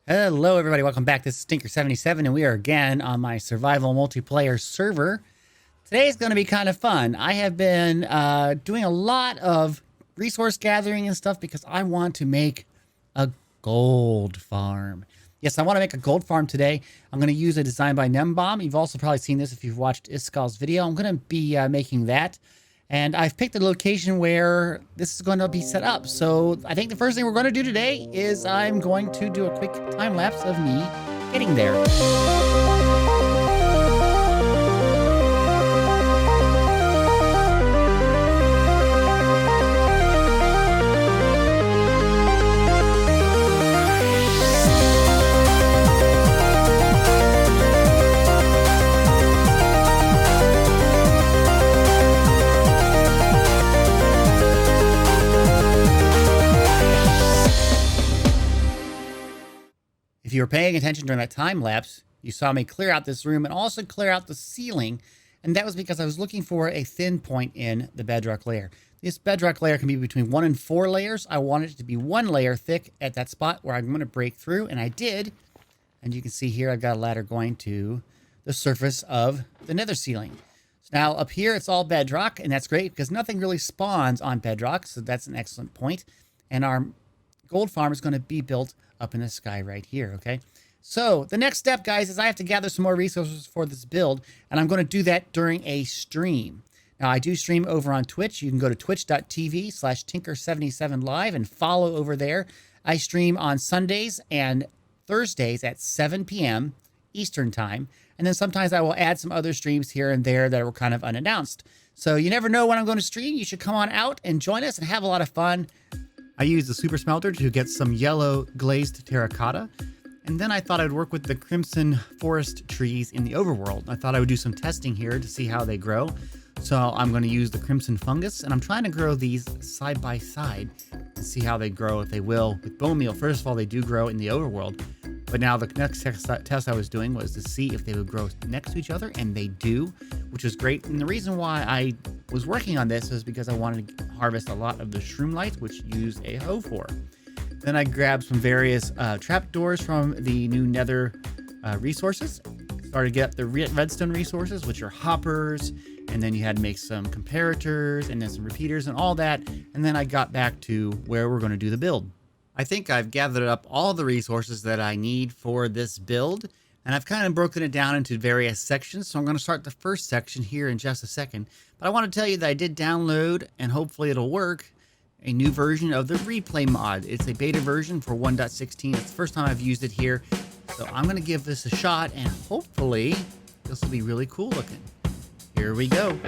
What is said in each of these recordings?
Hello everybody, welcome back. This is Stinker77 and we are again on my survival multiplayer server. Today is going to be kind of fun. I have been doing a lot of resource gathering and stuff because I want to make a gold farm. Yes, I want to make a gold farm today. I'm going to use a design by Gnembon. You've also probably seen this if you've watched Iskal's video. I'm going to be making that. And I've picked a location where this is going to be set up. So I think the first thing we're going to do today is I'm going to do a quick time lapse of me getting there. If you were paying attention during that time lapse, you saw me clear out this room and also clear out the ceiling. And that was because I was looking for a thin point in the bedrock layer. This bedrock layer can be between 1 and 4 layers. I wanted it to be 1 layer thick at that spot where I'm going to break through, and I did. And you can see here I've got a ladder going to the surface of the nether ceiling. So now up here it's all bedrock, and that's great because nothing really spawns on bedrock, so that's an excellent point. And our gold farm is going to be built up in the sky right here, okay? So the next step, guys, is I have to gather some more resources for this build, and I'm going to do that during a stream. Now, I do stream over on Twitch. You can go to twitch.tv/Tinker77live and follow over there. I stream on Sundays and Thursdays at 7 p.m. Eastern Time, and then sometimes I will add some other streams here and there that are kind of unannounced. So you never know when I'm going to stream. You should come on out and join us and have a lot of fun. I used the super smelter to get some yellow glazed terracotta, and then I thought I'd work with the crimson forest trees in the overworld. I thought I would do some testing here to see how they grow. So I'm going to use the crimson fungus, and I'm trying to grow these side by side and see how they grow, if they will, with bone meal. First of all, they do grow in the overworld, but now the next test I was doing was to see if they would grow next to each other, and they do, which is great. And the reason why I was working on this is because I wanted to harvest a lot of the shroom lights, which you use a hoe for. Then I grabbed some various trapdoors from the new Nether Resources. Started to get up the redstone resources, which are hoppers, and then you had to make some comparators and then some repeaters and all that. And then I got back to where we're going to do the build. I think I've gathered up all the resources that I need for this build, and I've kind of broken it down into various sections. So I'm going to start the first section here in just a second. But I want to tell you that I did download, and hopefully it'll work, a new version of the replay mod. It's a beta version for 1.16. It's the first time I've used it here. So I'm going to give this a shot, and hopefully this will be really cool looking. Here we go.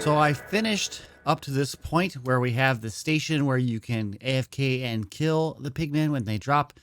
So I finished up to this point where we have the station where you can AFK and kill the pigmen when they drop.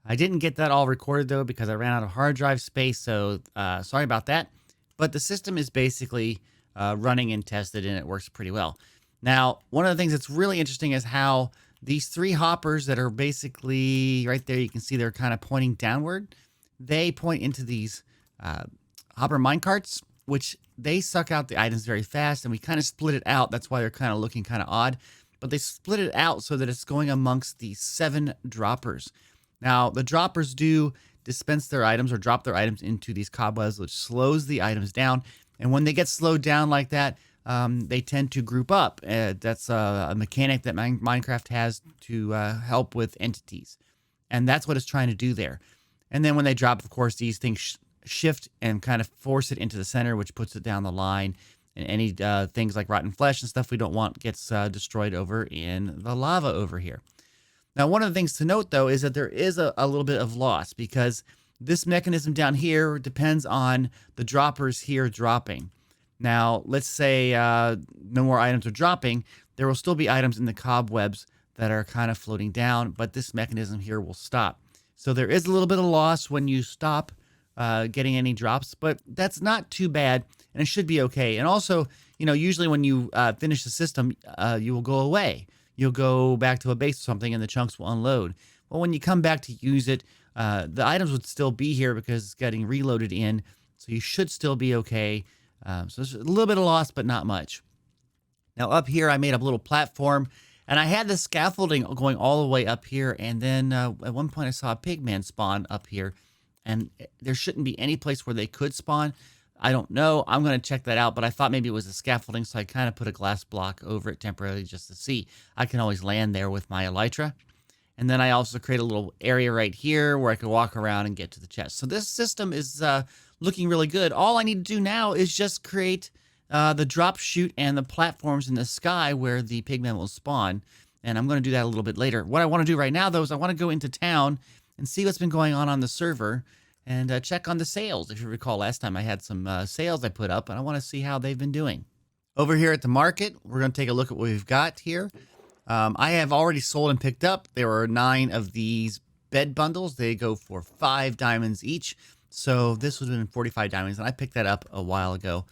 I didn't get that all recorded though because I ran out of hard drive space, so sorry about that. But the system is basically running and tested, and it works pretty well. Now, one of the things that's really interesting is how these 3 hoppers that are basically right there, you can see they're kind of pointing downward. They point into these hopper minecarts, which they suck out the items very fast, and we kind of split it out. That's why they're kind of looking kind of odd. But they split it out so that it's going amongst the 7 droppers. Now, the droppers do dispense their items or drop their items into these cobwebs, which slows the items down. And when they get slowed down like that, they tend to group up. That's a mechanic that Minecraft has to help with entities. And that's what it's trying to do there. And then when they drop, of course, these things shift and kind of force it into the center, which puts it down the line. And any things like rotten flesh and stuff we don't want gets destroyed over in the lava over here. Now, one of the things to note, though, is that there is a little bit of loss because this mechanism down here depends on the droppers here dropping. Now, let's say no more items are dropping. There will still be items in the cobwebs that are kind of floating down, but this mechanism here will stop. So there is a little bit of loss when you stop getting any drops, but that's not too bad, and it should be okay. And also, you know, usually when you finish the system, you will go away. You'll go back to a base or something, and the chunks will unload. Well, when you come back to use it, the items would still be here because it's getting reloaded in, so you should still be okay. So there's a little bit of loss, but not much. Now up here, I made a little platform, and I had the scaffolding going all the way up here, and then at one point I saw a pigman spawn up here, and there shouldn't be any place where they could spawn. I don't know. I'm going to check that out, but I thought maybe it was the scaffolding, so I kind of put a glass block over it temporarily just to see. I can always land there with my elytra. And then I also create a little area right here where I can walk around and get to the chest. So this system is looking really good. All I need to do now is just create the drop chute and the platforms in the sky where the pigmen will spawn. And I'm going to do that a little bit later. What I want to do right now, though, is I want to go into town and see what's been going on the server and check on the sales. If you recall, last time I had some sales I put up, and I want to see how they've been doing. Over here at the market, we're going to take a look at what we've got here. I have already sold and picked up. There are 9 of these bed bundles. They go for 5 diamonds each. So this would have been 45 diamonds, and I picked that up a while ago.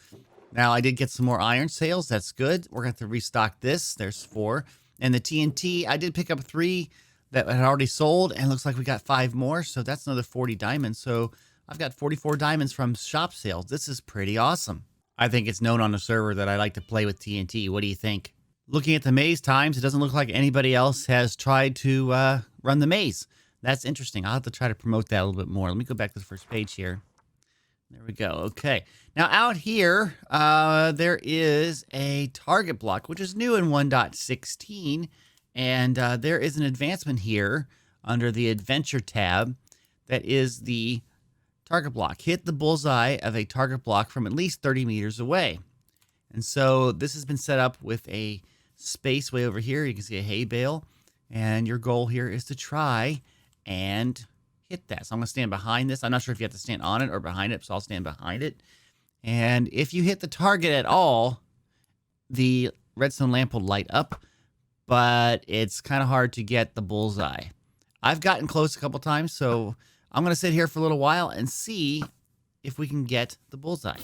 Now, I did get some more iron sales. That's good. We're going to have to restock this. There's 4. And the TNT, I did pick up 3 that had already sold, and it looks like we got 5 more. So that's another 40 diamonds. So I've got 44 diamonds from shop sales. This is pretty awesome. I think it's known on the server that I like to play with TNT. What do you think? Looking at the maze times, it doesn't look like anybody else has tried to run the maze. That's interesting. I'll have to try to promote that a little bit more. Let me go back to the first page here. There we go. Okay. Now out here, there is a target block, which is new in 1.16. And there is an advancement here under the Adventure tab that is the target block. Hit the bullseye of a target block from at least 30 meters away. And so this has been set up with a space way over here. You can see a hay bale. And your goal here is to try and hit that. So I'm going to stand behind this. I'm not sure if you have to stand on it or behind it, so I'll stand behind it. And if you hit the target at all, the redstone lamp will light up, but it's kind of hard to get the bullseye. I've gotten close a couple times, so I'm going to sit here for a little while and see if we can get the bullseye.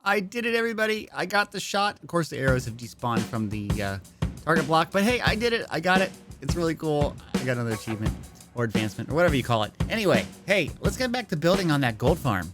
I did it, everybody. I got the shot. Of course, the arrows have despawned from the target block, but hey, I did it. I got it. It's really cool. I got another achievement or advancement or whatever you call it. Anyway, hey, let's get back to building on that gold farm.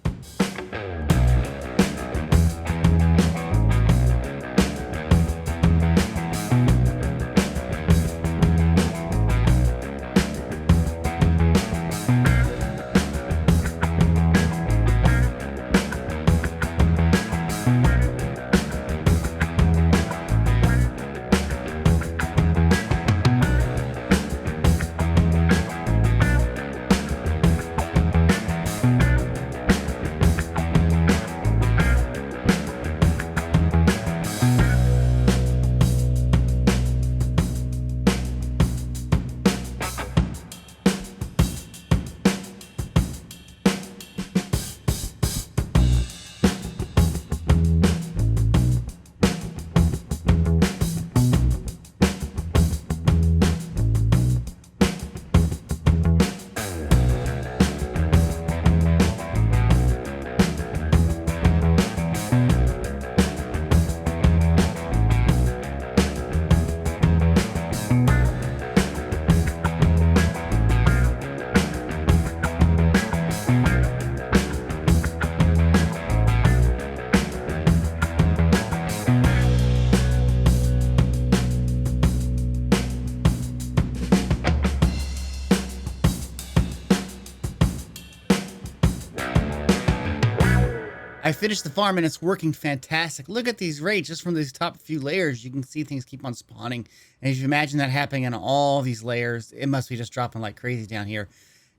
I finished the farm and it's working fantastic. Look at these rates just from these top few layers. You can see things keep on spawning. And if you imagine that happening in all these layers, it must be just dropping like crazy down here.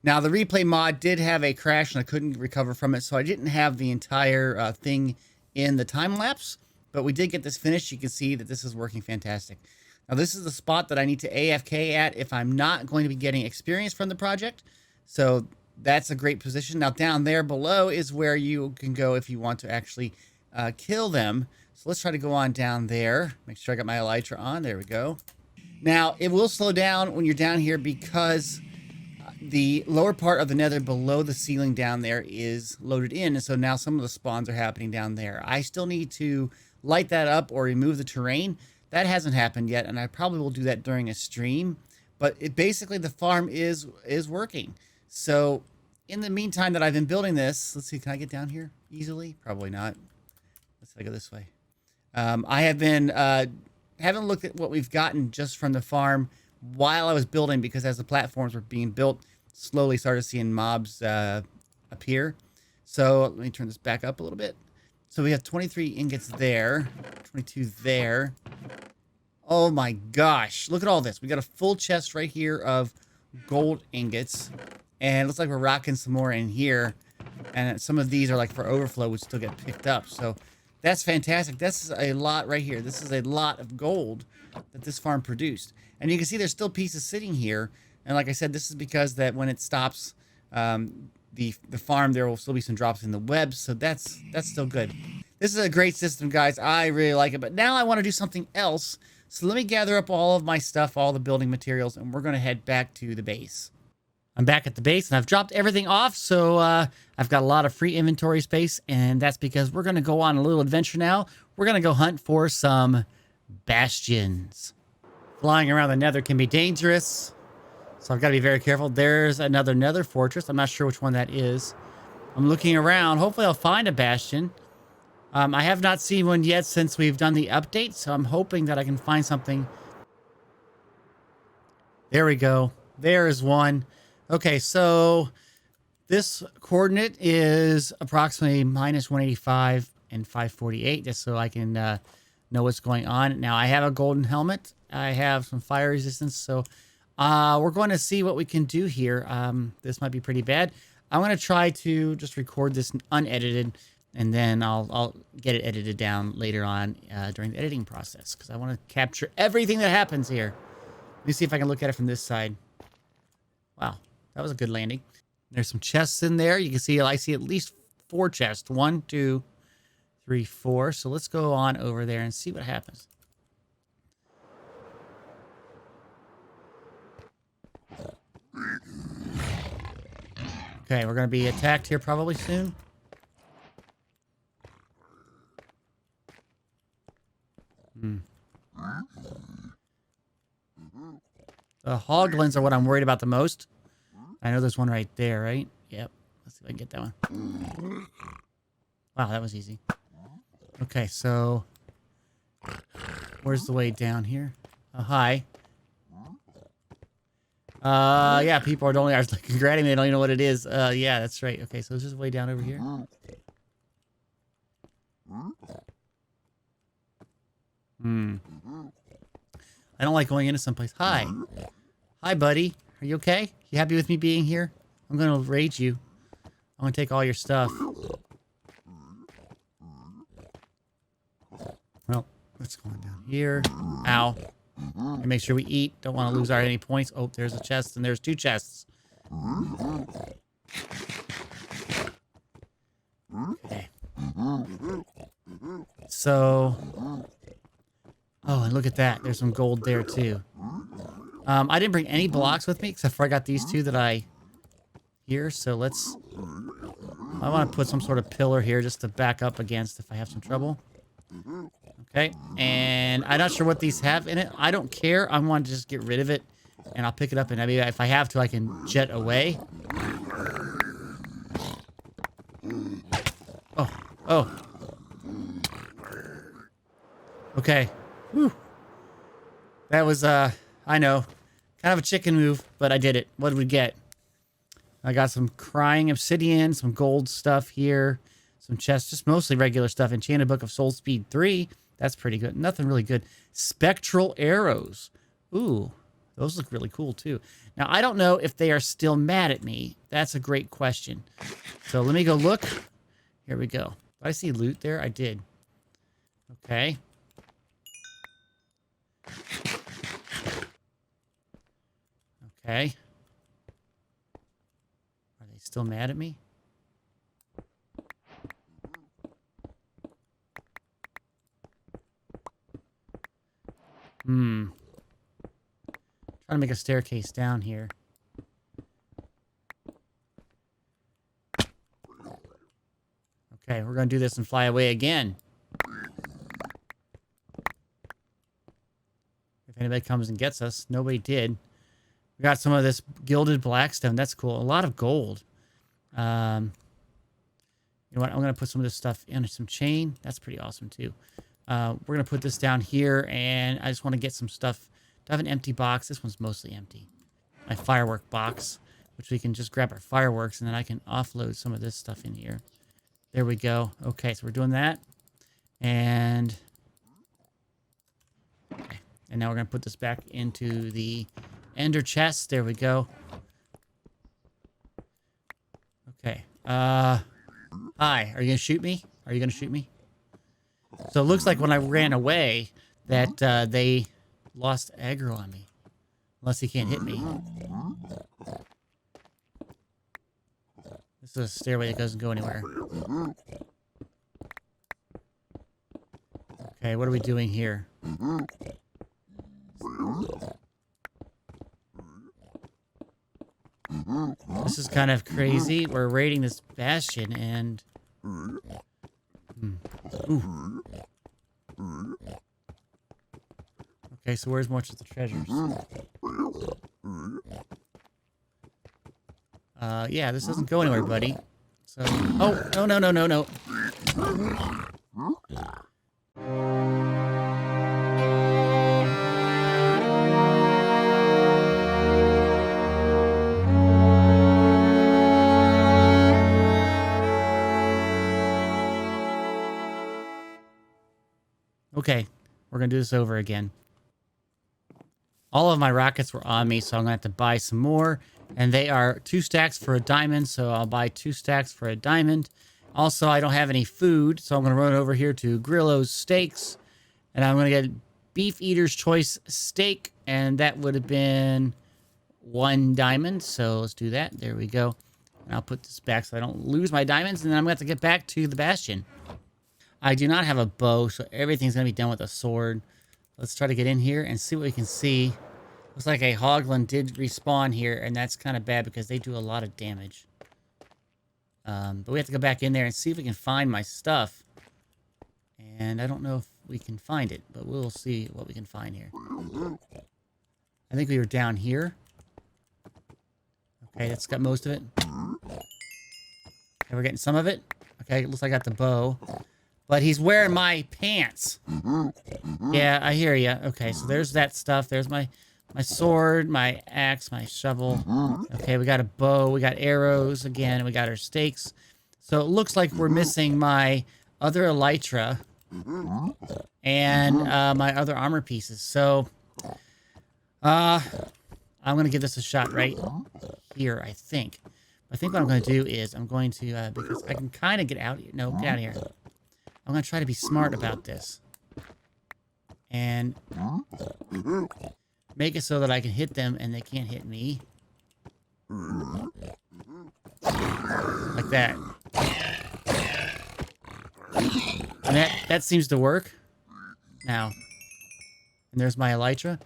Now, the replay mod did have a crash and I couldn't recover from it, so I didn't have the entire thing in the time lapse, but we did get this finished. You can see that this is working fantastic. Now, this is the spot that I need to AFK at if I'm not going to be getting experience from the project. So that's a great position. Now, down there below is where you can go if you want to actually kill them. So let's try to go on down there. Make sure I got my elytra on. There we go. Now, it will slow down when you're down here because the lower part of the nether below the ceiling down there is loaded in. And so now some of the spawns are happening down there. I still need to light that up or remove the terrain. That hasn't happened yet, and I probably will do that during a stream. But it basically, the farm is working. So in the meantime that I've been building this, let's see, can I get down here easily? Probably not. Let's go this way. I have been, haven't looked at what we've gotten just from the farm while I was building, because as the platforms were being built, slowly started seeing mobs appear. So let me turn this back up a little bit. So we have 23 ingots there, 22 there. Oh my gosh, look at all this. We got a full chest right here of gold ingots. And it looks like we're rocking some more in here. And some of these are like for overflow, which still get picked up. So that's fantastic. This is a lot right here. This is a lot of gold that this farm produced. And you can see there's still pieces sitting here. And like I said, this is because that when it stops the farm, there will still be some drops in the web. So that's still good. This is a great system, guys. I really like it. But now I want to do something else. So let me gather up all of my stuff, all the building materials, and we're going to head back to the base. I'm back at the base, and I've dropped everything off, so I've got a lot of free inventory space, and that's because we're going to go on a little adventure now. We're going to go hunt for some bastions. Flying around the nether can be dangerous, so I've got to be very careful. There's another nether fortress. I'm not sure which one that is. I'm looking around. Hopefully I'll find a bastion. I have not seen one yet since we've done the update, so I'm hoping that I can find something. There we go. There is one. Okay, so this coordinate is approximately minus 185 and 548, just so I can know what's going on. Now, I have a golden helmet. I have some fire resistance, so we're going to see what we can do here. This might be pretty bad. I'm going to try to just record this unedited, and then I'll get it edited down later on during the editing process, because I want to capture everything that happens here. Let me see if I can look at it from this side. Wow. That was a good landing. There's some chests in there. You can see, I see at least 4 chests. 1, 2, 3, 4. So let's go on over there and see what happens. Okay, we're going to be attacked here probably soon. The hoglins are what I'm worried about the most. I know there's one right there, right? Yep. Let's see if I can get that one. Wow, that was easy. Okay, so where's the way down here? Oh, hi. Yeah, people are only like congratulating me. They don't even know what it is. Yeah, that's right. Okay, so this is way down over here. I don't like going into someplace. Hi. Hi, buddy. Are you okay? You happy with me being here? I'm going to raid you. I'm going to take all your stuff. Well, let's go on down here. Ow. And make sure we eat. Don't want to lose any points. Oh, there's a chest, and there's 2 chests. Okay. So... oh, and look at that. There's some gold there, too. I didn't bring any blocks with me, except for I got these 2 that I... here, so let's... I want to put some sort of pillar here just to back up against if I have some trouble. Okay, and I'm not sure what these have in it. I don't care. I want to just get rid of it, and I'll pick it up, and maybe if I have to, I can jet away. Oh, oh. Okay. Whew. That was, I know, kind of a chicken move, but I did it. What did we get? I got some crying obsidian, some gold stuff here, Some chests, just mostly regular stuff. Enchanted Book of Soul Speed 3. That's pretty good. Nothing really good. Spectral arrows. Ooh, those look really cool too. Now, I don't know if they are still mad at me. That's a great question. So let me go look. Here we go. Did I see loot there? I did. Okay. Okay. Are they still mad at me? Trying to make a staircase down here. Okay, we're going to do this and fly away again. If anybody comes and gets us. Nobody did. We got some of this gilded blackstone. That's cool. A lot of gold. You know what? I'm going to put some of this stuff in some chain. That's pretty awesome too. We're going to put this down here, and I just want to get some stuff. Do I have an empty box? This one's mostly empty. My firework box, which we can just grab our fireworks, and then I can offload some of this stuff in here. There we go. Okay, so we're doing that. And okay. And now we're going to put this back into the ender chest. There we go. Okay. Hi. Are you going to shoot me? Are you going to shoot me? So it looks like when I ran away that they lost aggro on me. Unless he can't hit me. This is a stairway that doesn't go anywhere. Okay, what are we doing here? This is kind of crazy. We're raiding this bastion and... Ooh. Okay, so where's much of the treasures? Yeah, this doesn't go anywhere, buddy. So, oh, no. Okay, we're gonna do this over again. All of my rockets were on me, so I'm gonna have to buy some more. And they are 2 stacks for a diamond, so I'll buy 2 stacks for a diamond. Also, I don't have any food, so I'm gonna run over here to Grillo's Steaks. And I'm gonna get Beef Eater's Choice Steak, and that would have been 1 diamond. So let's do that. There we go. And I'll put this back so I don't lose my diamonds, and then I'm gonna have to get back to the Bastion. I do not have a bow, so everything's going to be done with a sword. Let's try to get in here and see what we can see. Looks like a Hoglin did respawn here, and that's kind of bad because they do a lot of damage. But we have to go back in there and see if we can find my stuff. And I don't know if we can find it, but we'll see what we can find here. I think we were down here. Okay, that's got most of it. Okay, we're getting some of it. Okay, it looks like I got the bow. But he's wearing my pants. Yeah, I hear you. Okay, so there's that stuff. There's my sword, my axe, my shovel. Okay, we got a bow. We got arrows again. And we got our stakes. So it looks like we're missing my other elytra and my other armor pieces. So I'm going to give this a shot right here, I think. I think what I'm going to do is I'm going to, because I can kind of get out here. No, get out of here. I'm going to try to be smart about this. And make it so that I can hit them and they can't hit me. Like that. And that seems to work. Now. And there's my elytra.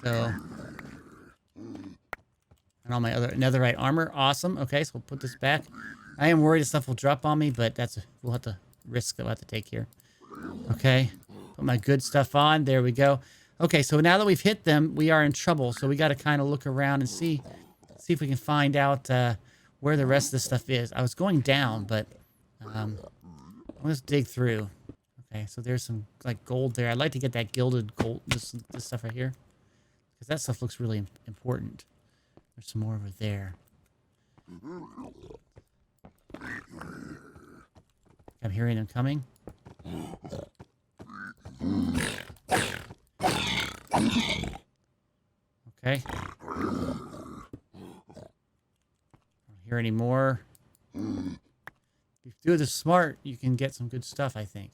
So. And all my other netherite armor. Awesome. Okay, so we'll put this back. I am worried this stuff will drop on me, but we'll have to risk that we'll have to take here. Okay. Put my good stuff on. There we go. Okay, so now that we've hit them, we are in trouble. So we got to kind of look around and see if we can find out where the rest of this stuff is. I was going down, but let's dig through. Okay, so there's some like gold there. I'd like to get that gilded gold, this stuff right here, because that stuff looks really important. There's some more over there. I'm hearing them coming. Okay. Don't hear any more. If you do this smart, you can get some good stuff, I think.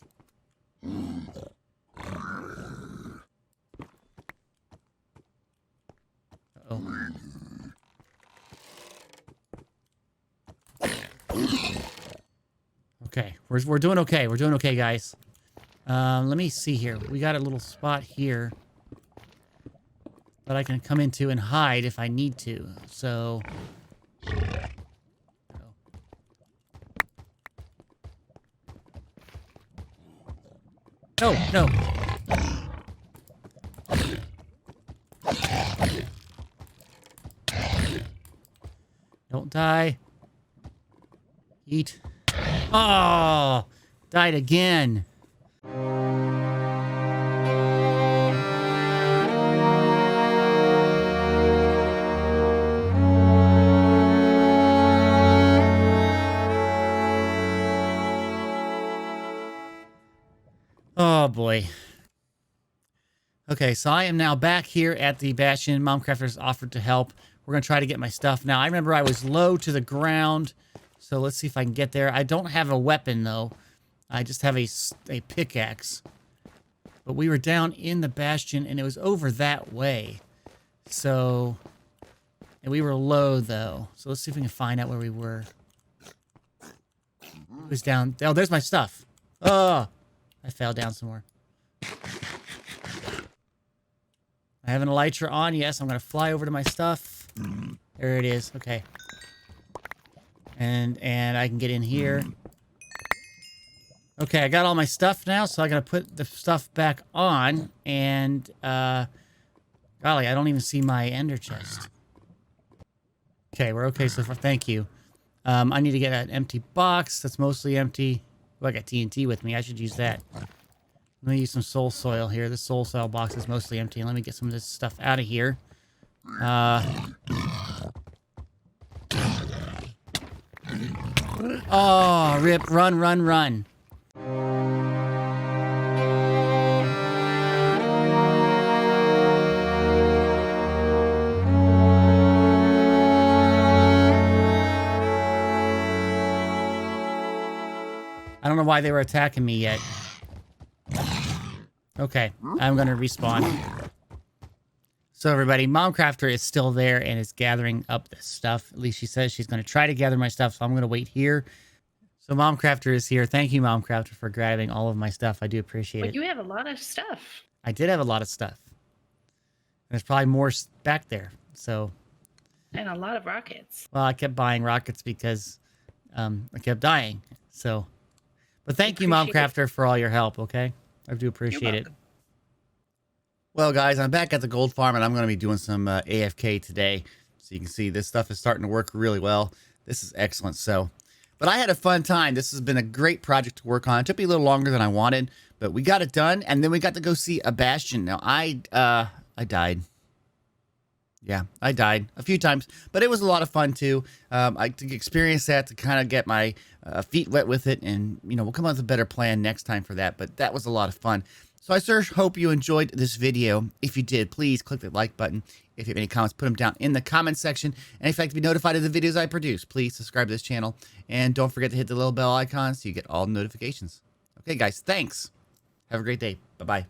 Uh-oh. Okay, we're doing okay. We're doing okay, guys. Let me see here. We got a little spot here that I can come into and hide if I need to. So... No, no. Don't die. Eat. Oh, died again. Oh boy. Okay, so I am now back here at the Bastion. Momcrafter's offered to help. We're going to try to get my stuff. Now, I remember I was low to the ground, so let's see if I can get there. I don't have a weapon, though. I just have a pickaxe. But we were down in the Bastion, and it was over that way. So, and we were low, though. So let's see if we can find out where we were. It was down. Oh, there's my stuff. Oh, I fell down some more. I have an elytra on. Yes, I'm going to fly over to my stuff. There it is. Okay. And I can get in here. Okay, I got all my stuff now, so I got to put the stuff back on. And, golly, I don't even see my ender chest. Okay, we're okay so far. Thank you. I need to get an empty box that's mostly empty. Oh, I got TNT with me. I should use that. Let me use some soul soil here. This soul soil box is mostly empty. Let me get some of this stuff out of here. Oh, rip. Run, run, run. I don't know why they were attacking me yet. Okay, I'm going to respawn. So everybody, Momcrafter is still there and is gathering up this stuff. At least she says she's going to try to gather my stuff, so I'm going to wait here. So Momcrafter is here. Thank you, Momcrafter, for grabbing all of my stuff. I do appreciate it. You have a lot of stuff. I did have a lot of stuff. There's probably more back there, so... And a lot of rockets. Well, I kept buying rockets because I kept dying, so... But thank you, Momcrafter, for all your help, okay? I do appreciate it. Well, guys, I'm back at the gold farm, and I'm going to be doing some AFK today. So you can see this stuff is starting to work really well. This is excellent. So, but I had a fun time. This has been a great project to work on. It took me a little longer than I wanted, but we got it done, and then we got to go see a Bastion. Now, I died. Yeah, I died a few times, but it was a lot of fun too. I to experience that, to kind of get my feet wet with it, and you know, we'll come up with a better plan next time for that. But that was a lot of fun. So I sure hope you enjoyed this video. If you did, please click the like button. If you have any comments, put them down in the comment section. And if you'd like to be notified of the videos I produce, please subscribe to this channel. And don't forget to hit the little bell icon so you get all the notifications. Okay, guys, thanks. Have a great day. Bye-bye.